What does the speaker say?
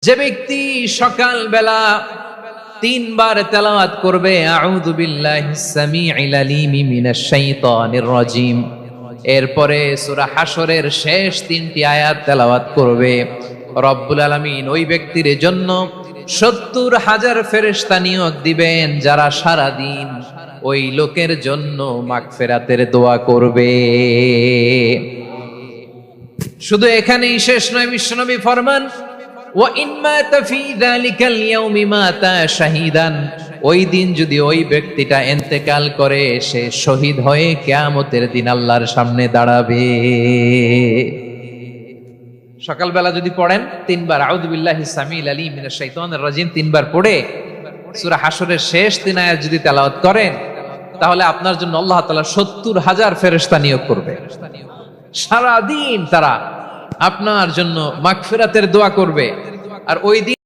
যে ব্যক্তি সকাল বেলা তিনবার তেলাওয়াত করবে আউযু বিল্লাহিস সামিউল আলিম মিনাশ শাইতানির রাজিম, এরপরে সূরা হাশরের শেষ তিনটি আয়াত তেলাওয়াত করবে, রব্বুল আলামিন ওই ব্যক্তির জন্য ৭০,০০০ ফেরেশতা নিয়োগ দিবেন যারা সারা দিন ওই লোকের জন্য মাগফিরাতের দোয়া করবে। শুধু এখানেই শেষ নয়, বিশ্বনবী ফরমান ওয়া ইন মাতা ফি যালিকাল ইয়াউমি মাতা শাহীদান, ওই দিন যদি ওই ব্যক্তিটা ইন্তেকাল করে সে শহীদ হয়ে কিয়ামতের দিন আল্লাহর সামনে দাঁড়াবে। সকালবেলা যদি পড়েন তিনবার আউযু বিল্লাহিস সামিউল আলিম মিনাশ শাইতানির রাজিম তিনবার পড়ে সূরা হাশরের শেষ তিন আয়াত যদি তেলাওয়াত করেন, তাহলে আপনার জন্য আল্লাহ তাআলা ৭০,০০০ ফেরেশতা নিয়োগ করবে। সারা দিন তারা আপনার জন্য মাগফিরাতের দোয়া করবে। আর ওই দিন